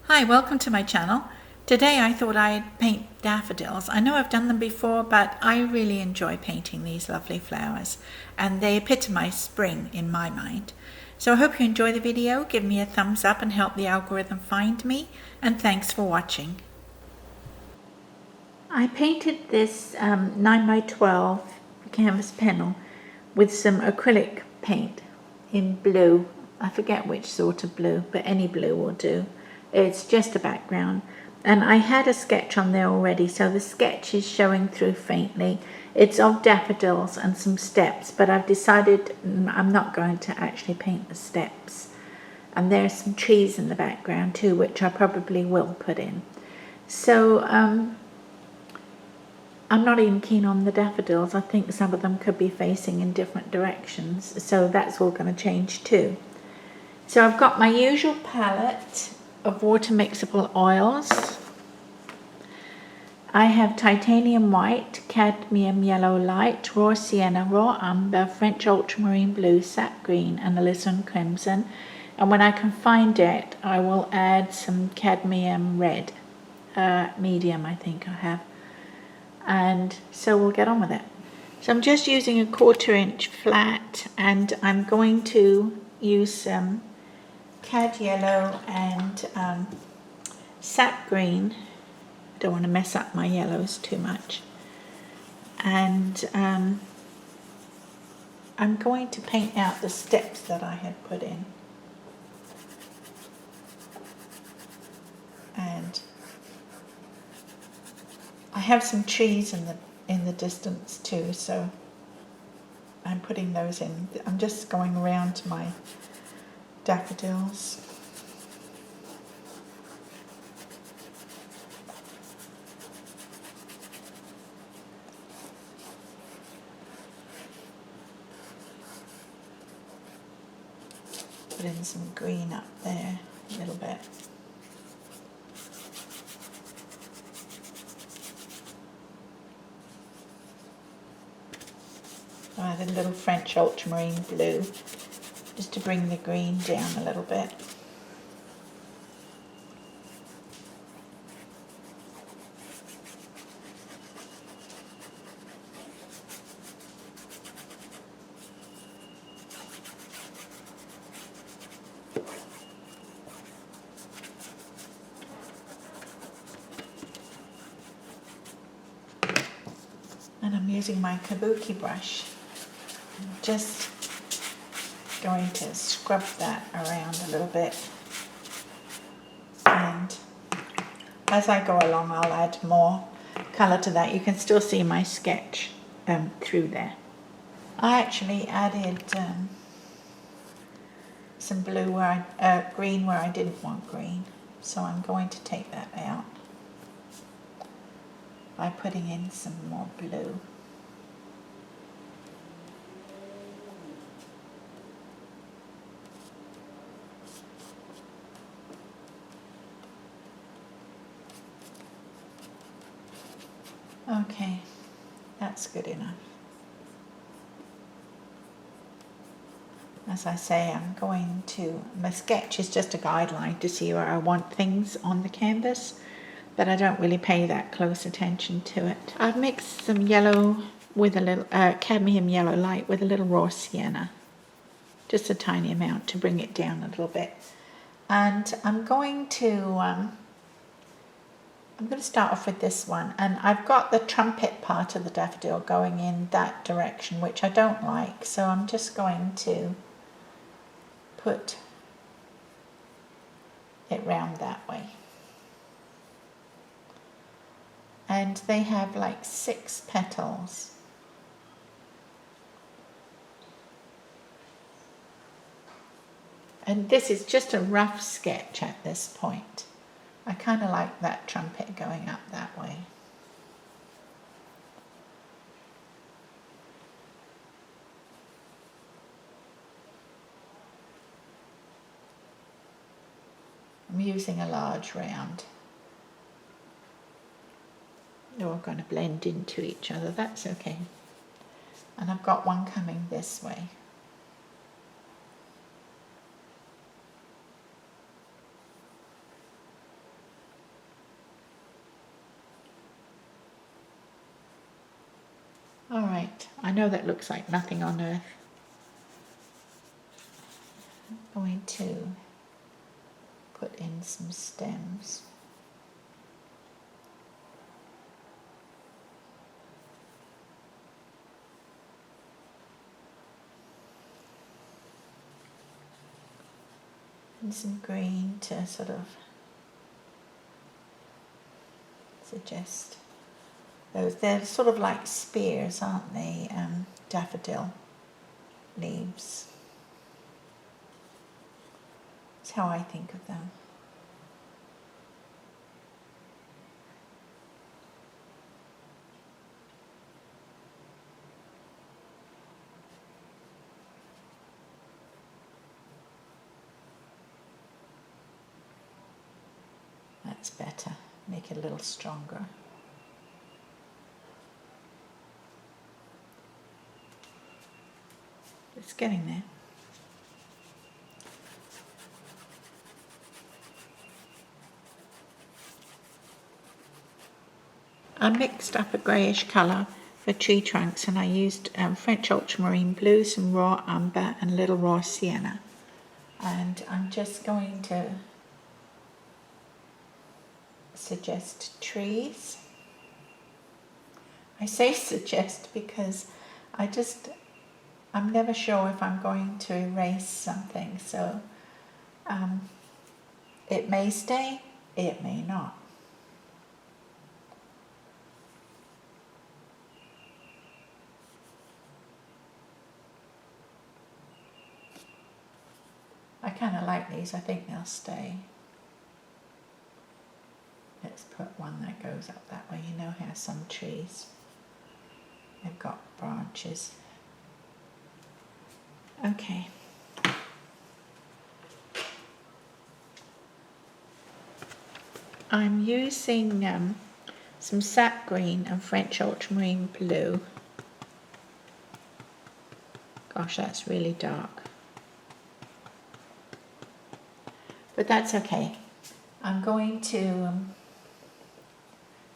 Hi, welcome to my channel. Today I thought I'd paint daffodils. I know I've done them before, but I really enjoy painting these lovely flowers, and they epitomize spring in my mind. So I hope you enjoy the video. Give me a thumbs up and help the algorithm find me, and thanks for watching. I painted this 9x12 canvas panel with some acrylic paint in blue. I forget which sort of blue, but any blue will do. It's just a background, and I had a sketch on there already, so the sketch is showing through faintly. It's of daffodils and some steps, but I've decided I'm not going to actually paint the steps. And there's some trees in the background too, which I probably will put in. So I'm not even keen on the daffodils. I think some of them could be facing in different directions, so that's all going to change too. So I've got my usual palette of water mixable oils. I have titanium white, cadmium yellow light, raw sienna, raw umber, French ultramarine blue, sap green, and alizarin crimson. And when I can find it, I will add some cadmium red, medium I think I have. And so we'll get on with it. So I'm just using a 1/4 inch flat, and I'm going to use some cad yellow and sap green. I don't want to mess up my yellows too much. And I'm going to paint out the steps that I had put in. And I have some trees in the distance too, so I'm putting those in. I'm just going around to my daffodils. Put in some green up there a little bit. I add a little French ultramarine blue just to bring the green down a little bit. And I'm using my kabuki brush. I'm just going to scrub that around a little bit, and as I go along I'll add more colour to that. You can still see my sketch through there. I actually added some blue where green where I didn't want green, so I'm going to take that out by putting in some more blue. Okay, that's good enough. As I say, my sketch is just a guideline to see where I want things on the canvas, but I don't really pay that close attention to it. I've mixed some yellow with a little cadmium yellow light with a little raw sienna, just a tiny amount to bring it down a little bit. And I'm going to start off with this one, and I've got the trumpet part of the daffodil going in that direction, which I don't like, so I'm just going to put it round that way. And they have like 6 petals. And this is just a rough sketch at this point. I kind of like that trumpet going up that way. I'm using a large round. They're all going to blend into each other, that's okay. And I've got one coming this way. white. I know that looks like nothing on earth. I'm going to put in some stems. And some green to sort of suggest those. They're sort of like spears, aren't they? Daffodil leaves. That's how I think of them. That's better. Make it a little stronger. It's getting there. I mixed up a greyish colour for tree trunks, and I used French ultramarine blue, some raw umber and a little raw sienna. And I'm just going to suggest trees. I say suggest because I'm never sure if I'm going to erase something, so it may stay, it may not. I kind of like these, I think they'll stay. Let's put one that goes up that way. You know how some trees, they've got branches. Okay. I'm using some sap green and French ultramarine blue. Gosh, that's really dark. But that's okay. I'm going to,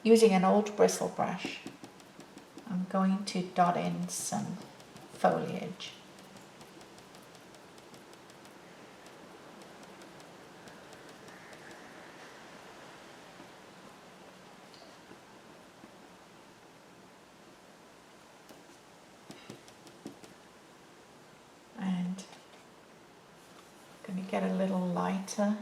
using an old bristle brush, I'm going to dot in some foliage. And I'm going to get a little lighter.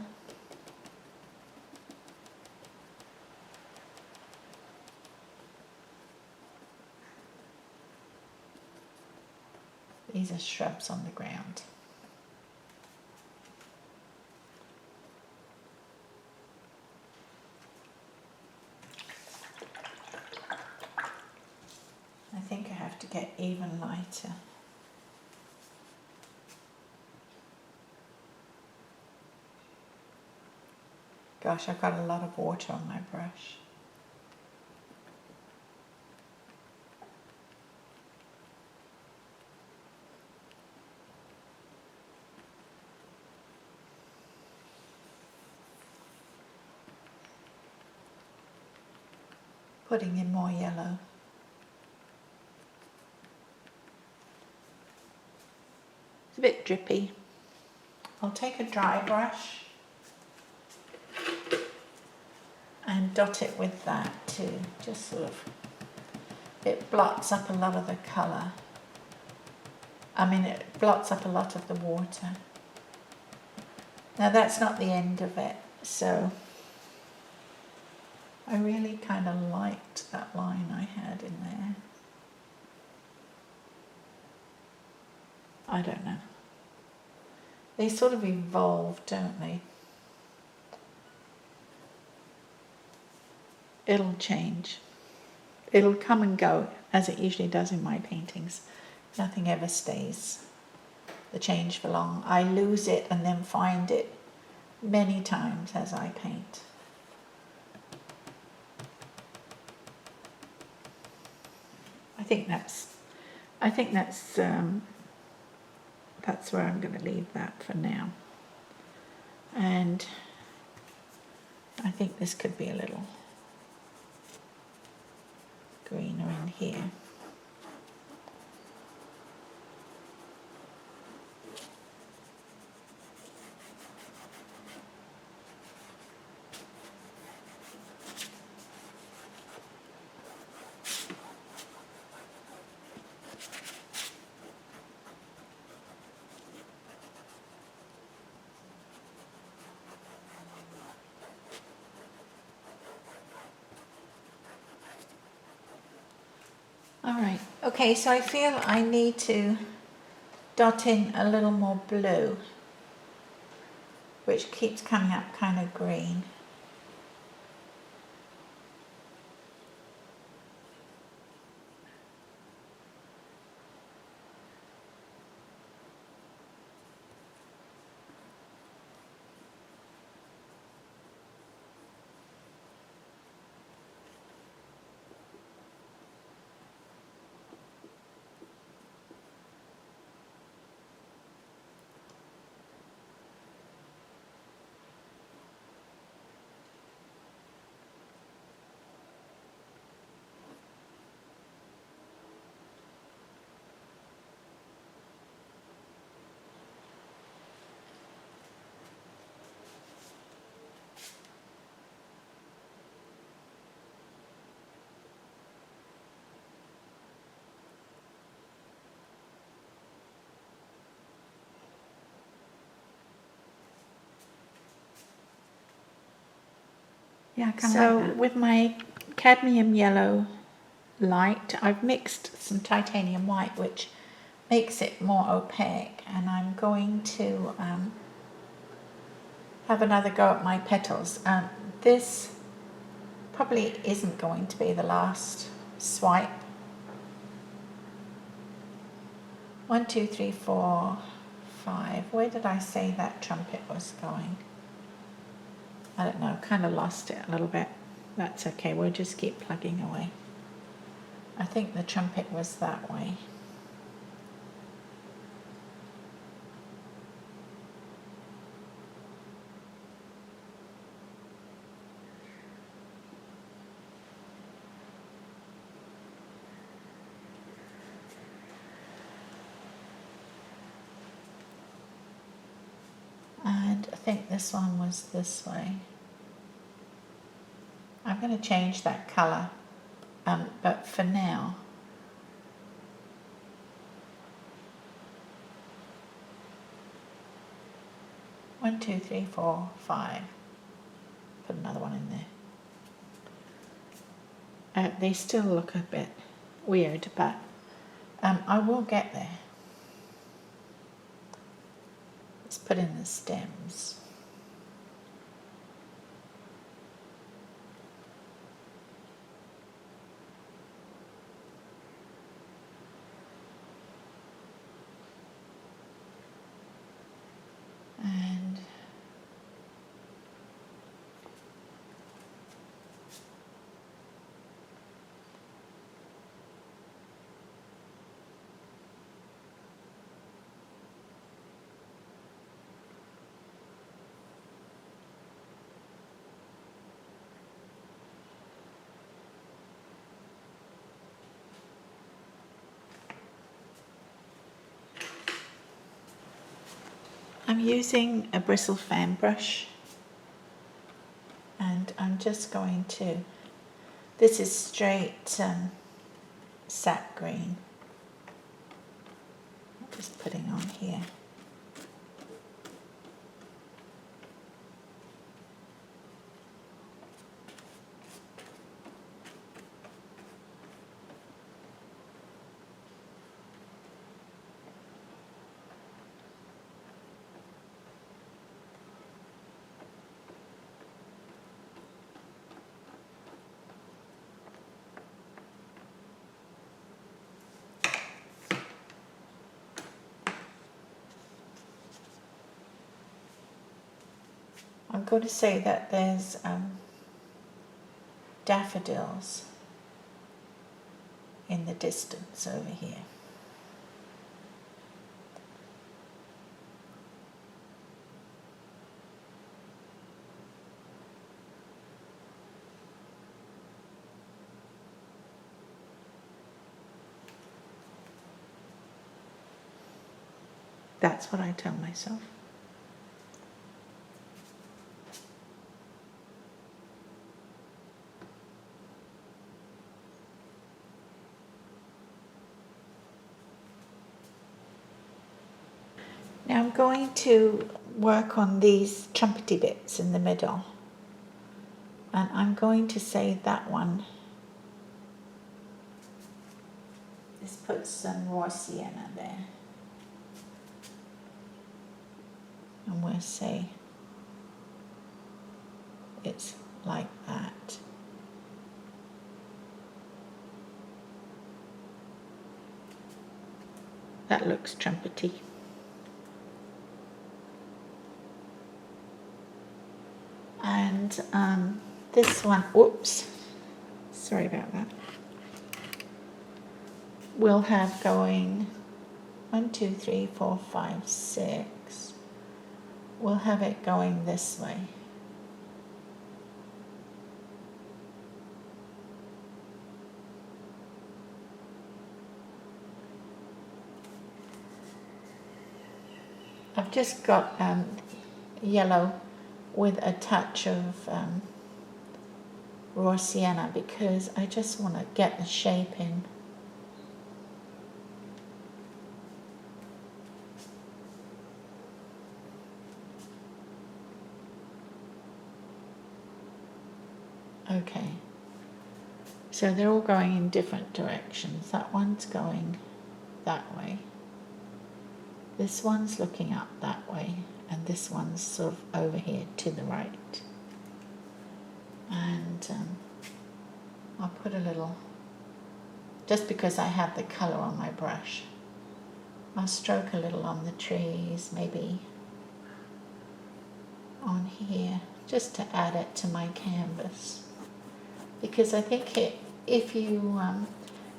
These are shrubs on the ground. I think I have to get even lighter. Gosh, I've got a lot of water on my brush. Putting in more yellow. It's a bit drippy. I'll take a dry brush and dot it with that too. Just sort of, it blots up a lot of the colour. It blots up a lot of the water. Now that's not the end of it, so I really kind of liked that line I had in there. I don't know. They sort of evolve, don't they? It'll change. It'll come and go, as it usually does in my paintings. Nothing ever stays the change for long. I lose it and then find it many times as I paint. I think that's where I'm going to leave that for now. And I think this could be a little greener in here. Alright, okay, so I feel I need to dot in a little more blue, which keeps coming up kind of green. Yeah, kind of So like that. with my cadmium yellow light, I've mixed some titanium white, which makes it more opaque, and I'm going to have another go at my petals. This probably isn't going to be the last swipe. 1, 2, 3, 4, 5. Where did I say that trumpet was going? I don't know, kind of lost it a little bit. That's okay, we'll just keep plugging away. I think the trumpet was that way. And I think this one was this way. I'm going to change that colour, but for now, one, two, three, four, 5. Put another one in there. They still look a bit weird, but I will get there. Let's put in the stems. And I'm using a bristle fan brush, and I'm just going to, this is straight sap green, I'm just putting on here. I'm going to say that there's daffodils in the distance over here. That's what I tell myself. Now I'm going to work on these trumpety bits in the middle, and I'm going to say that one Let's put some raw sienna there. And we'll say it's like that. That looks trumpety. And this one, whoops, sorry about that. We'll have going 1, 2, 3, 4, 5, 6. We'll have it going this way. I've just got yellow with a touch of raw sienna because I just want to get the shape in. Okay, so they're all going in different directions. That one's going that way. This one's looking up that way, and this one's sort of over here to the right. And I'll put a little, just because I have the colour on my brush, I'll stroke a little on the trees, maybe on here, just to add it to my canvas. Because I think if you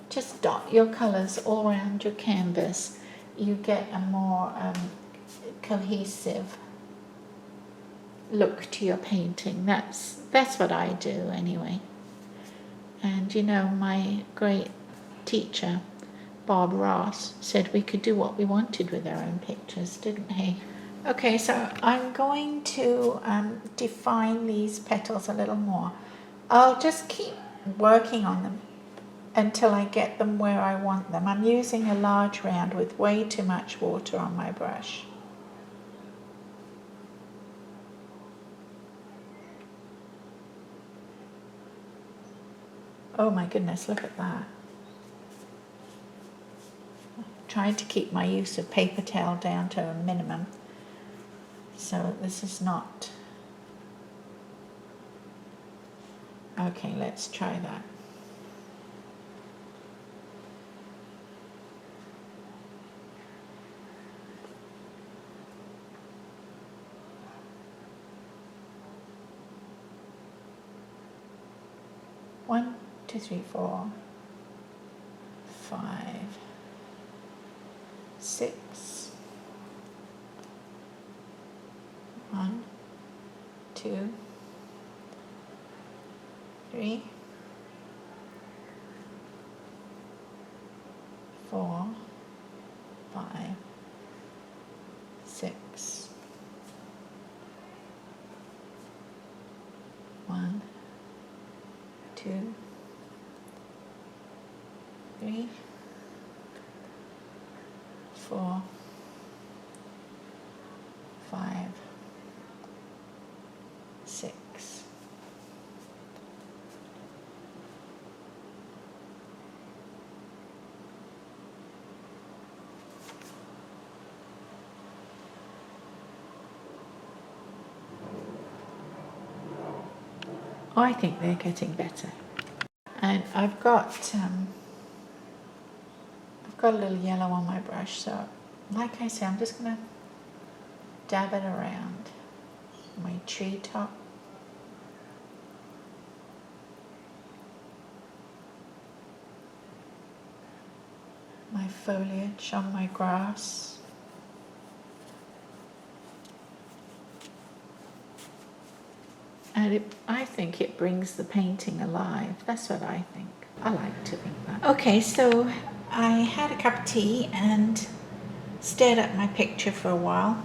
just dot your colours all around your canvas, you get a more cohesive look to your painting. That's what I do anyway. And you know, my great teacher Bob Ross said we could do what we wanted with our own pictures, didn't he? Okay, so I'm going to define these petals a little more. I'll just keep working on them until I get them where I want them. I'm using a large round with way too much water on my brush. Oh my goodness, look at that. I'm trying to keep my use of paper towel down to a minimum. So this is not... Okay, let's try that. One, 2, 3, 4, 5, 6. 1, 2, 3, 4, 5, 6. 1, 2, 3, 4, 5, 6. I think they're getting better. And I've got a little yellow on my brush, so like I say, I'm just going to dab it around my tree top. My foliage on my grass. And I think it brings the painting alive. That's what I think. I like to think that. Okay, so I had a cup of tea and stared at my picture for a while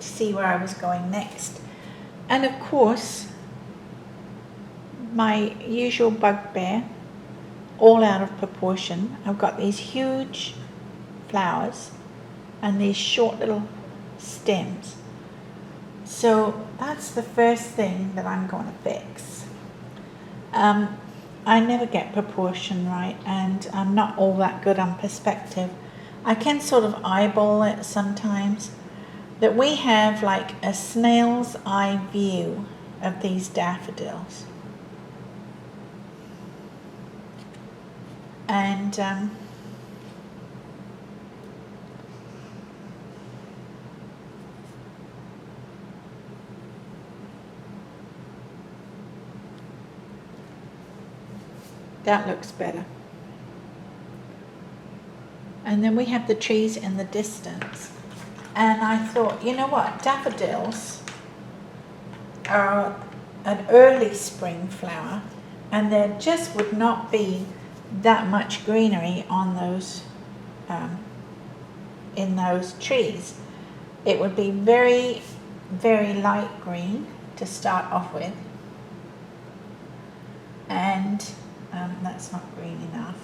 to see where I was going next. And of course, my usual bugbear, all out of proportion. I've got these huge flowers and these short little stems. So that's the first thing that I'm going to fix. I never get proportion right, and I'm not all that good on perspective. I can sort of eyeball it sometimes. That we have like a snail's eye view of these daffodils. And that looks better. And then we have the trees in the distance. And I thought, you know what, daffodils are an early spring flower, and there just would not be that much greenery on those, in those trees. It would be very, very light green to start off with. And that's not green enough.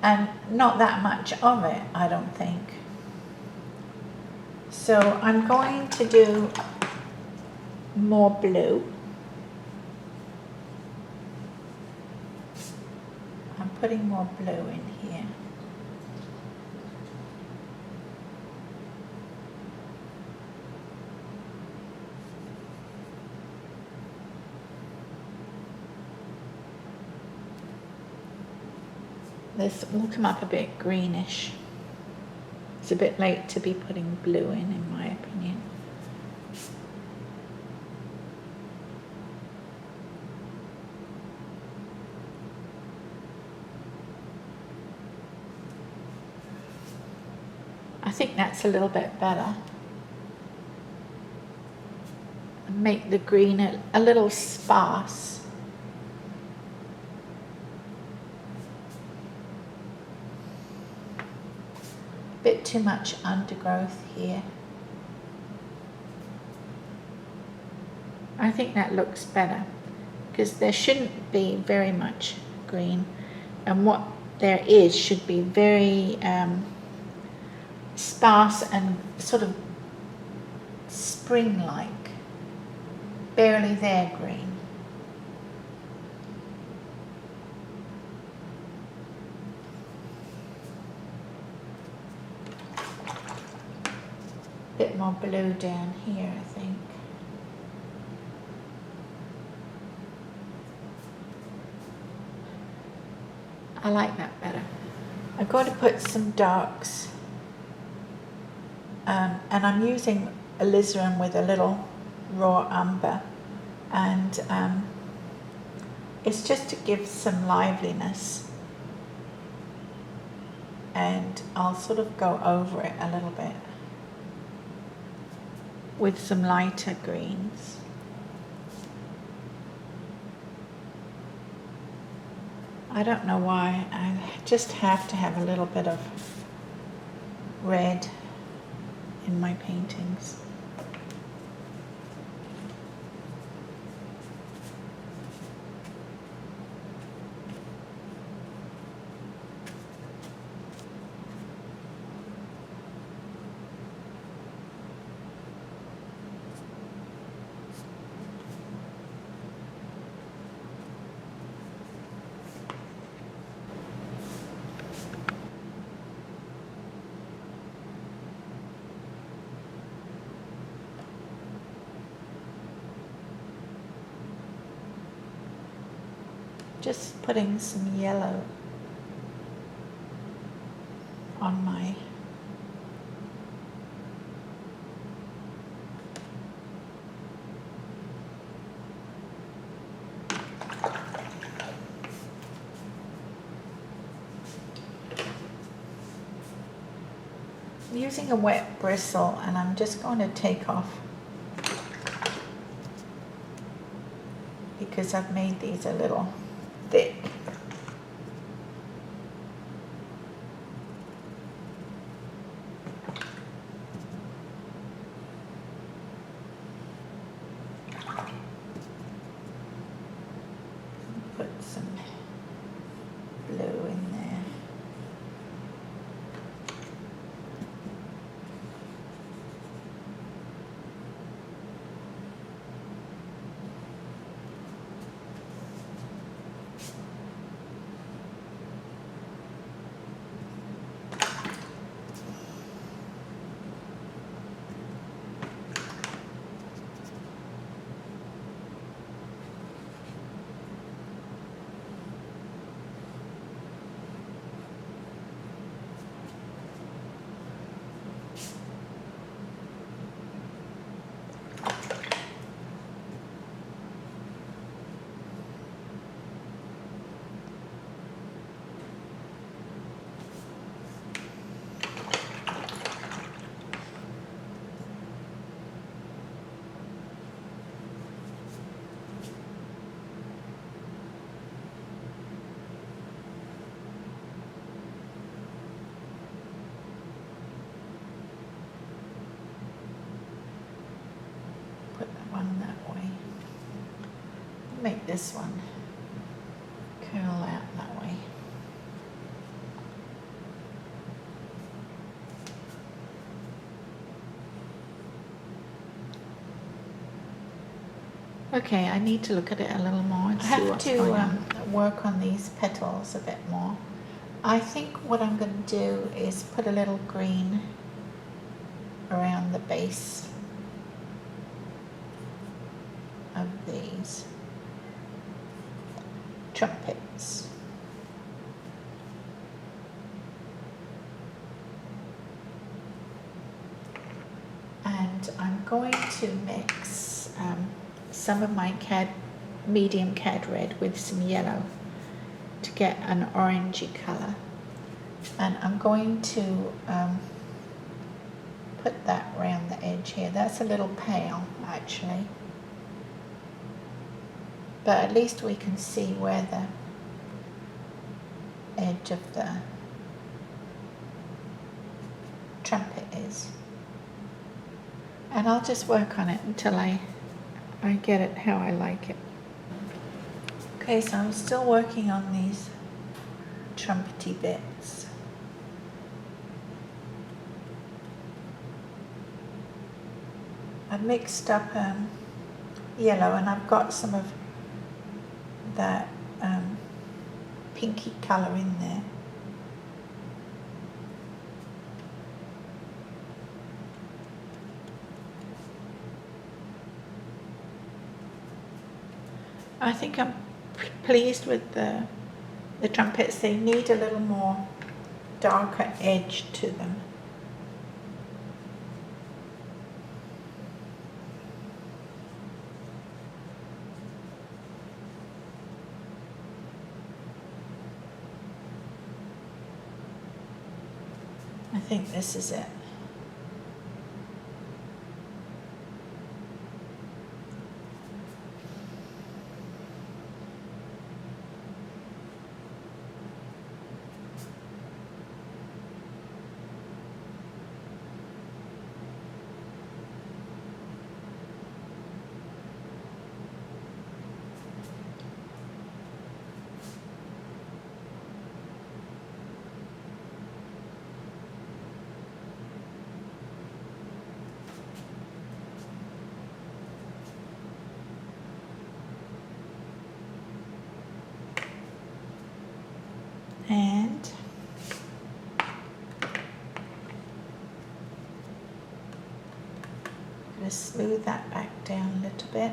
And not that much of it, I don't think. So I'm going to do more blue. I'm putting more blue in here. This will come up a bit greenish. It's a bit late to be putting blue in my opinion. I think that's a little bit better. Make the green a little sparse. Bit too much undergrowth here. I think that looks better because there shouldn't be very much green, and what there is should be very sparse and sort of spring-like, barely there green. Bit more blue down here, I think. I like that better. I'm going to put some darks, and I'm using alizarin with a little raw umber, and it's just to give some liveliness, and I'll sort of go over it a little bit with some lighter greens. I don't know why, I just have to have a little bit of red in my paintings. Just putting some yellow on my using a wet bristle, and I'm just going to take off, because I've made these a little thick. Put some blue in there. one that way. Make this one curl out that way. Okay, I need to look at it a little more and see what's going on. I have to work on these petals a bit more. I think what I'm going to do is put a little green around the base of these trumpets. And I'm going to mix some of my medium cad red with some yellow to get an orangey colour, and I'm going to put that around the edge here. That's a little pale actually, but at least we can see where the edge of the trumpet is, and I'll just work on it until I get it how I like it. Okay, so I'm still working on these trumpety bits. I've mixed up yellow, and I've got some of that pinky colour in there. I think I'm pleased with the trumpets. They need a little more darker edge to them. I think this is it. And just smooth that back down a little bit.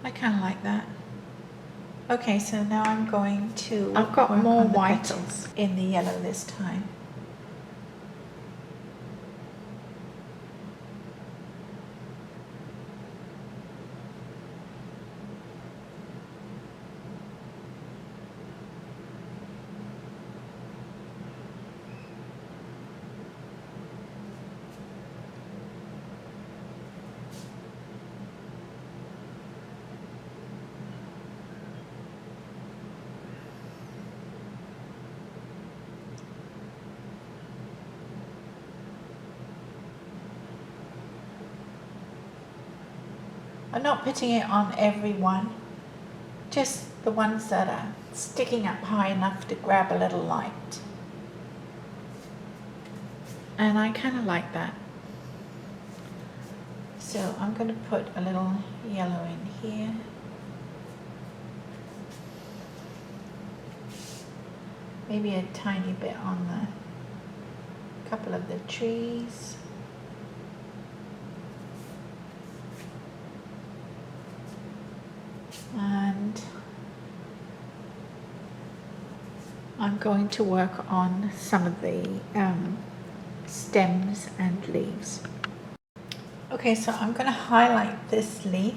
I kind of like that. Okay, so now I'm going to I've got more white in the yellow this time. I'm not putting it on every one, just the ones that are sticking up high enough to grab a little light. And I kind of like that. So I'm going to put a little yellow in here. Maybe a tiny bit on the couple of the trees. And I'm going to work on some of the stems and leaves. Okay, so I'm going to highlight this leaf.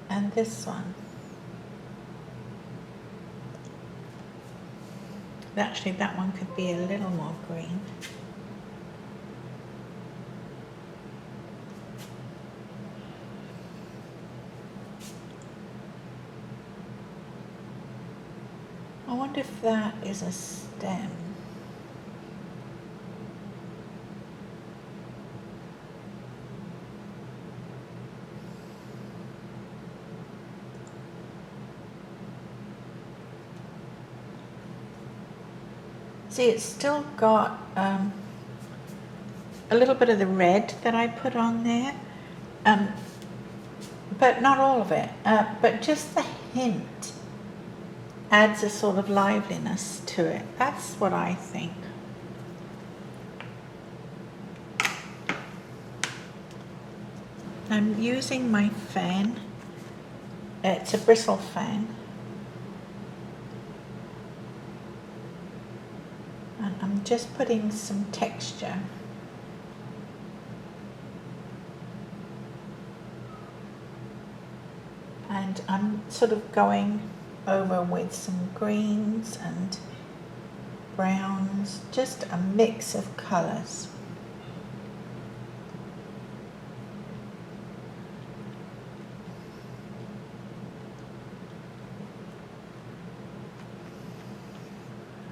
And this one. actually that one could be a little more green. I wonder if that is a stem. See, it's still got a little bit of the red that I put on there, but not all of it, but just the hint adds a sort of liveliness to it. That's what I think. I'm using my fan. It's a bristle fan. And I'm just putting some texture. And I'm sort of going over with some greens and browns, just a mix of colours.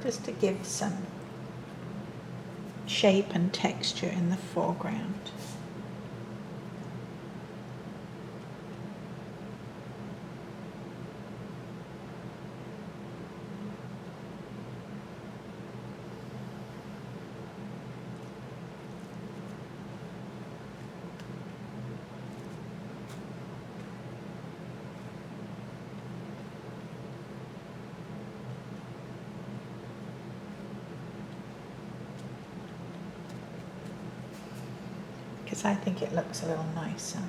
Just to give some shape and texture in the foreground. Because I think it looks a little nicer.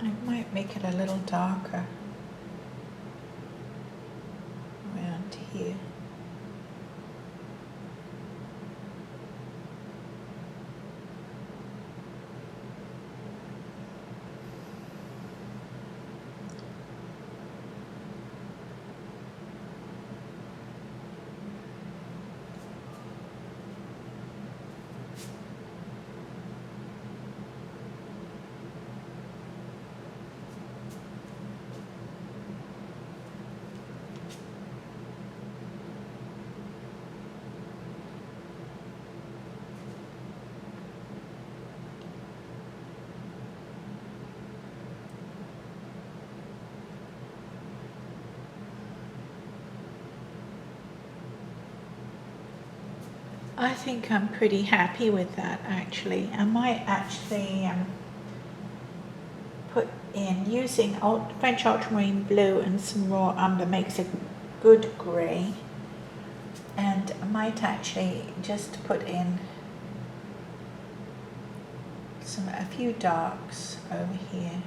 I might make it a little darker around here. I think I'm pretty happy with that actually. I might actually put in, using French ultramarine blue and some raw umber makes a good grey, and I might actually just put in a few darks over here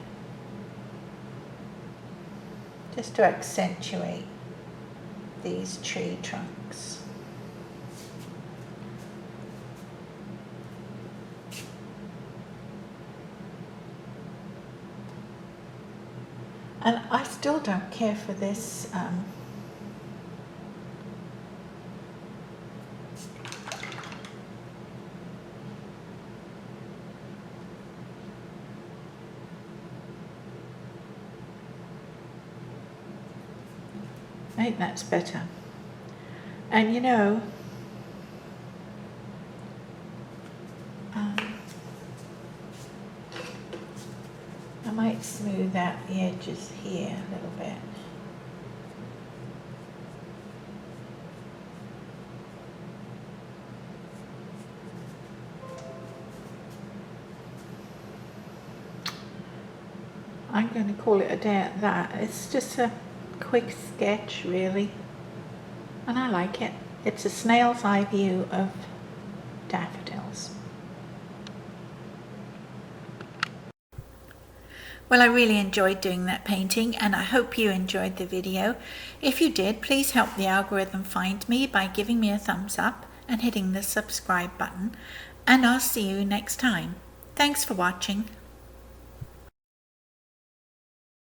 just to accentuate these tree trunks. And I still don't care for this I think that's better. And you know, I might smooth out the edges here a little bit. I'm going to call it a day at that. It's just a quick sketch really, and I like it. It's a snail's eye view of daffodils. Well, I really enjoyed doing that painting, and I hope you enjoyed the video. If you did, please help the algorithm find me by giving me a thumbs up and hitting the subscribe button, and I'll see you next time. Thanks for watching.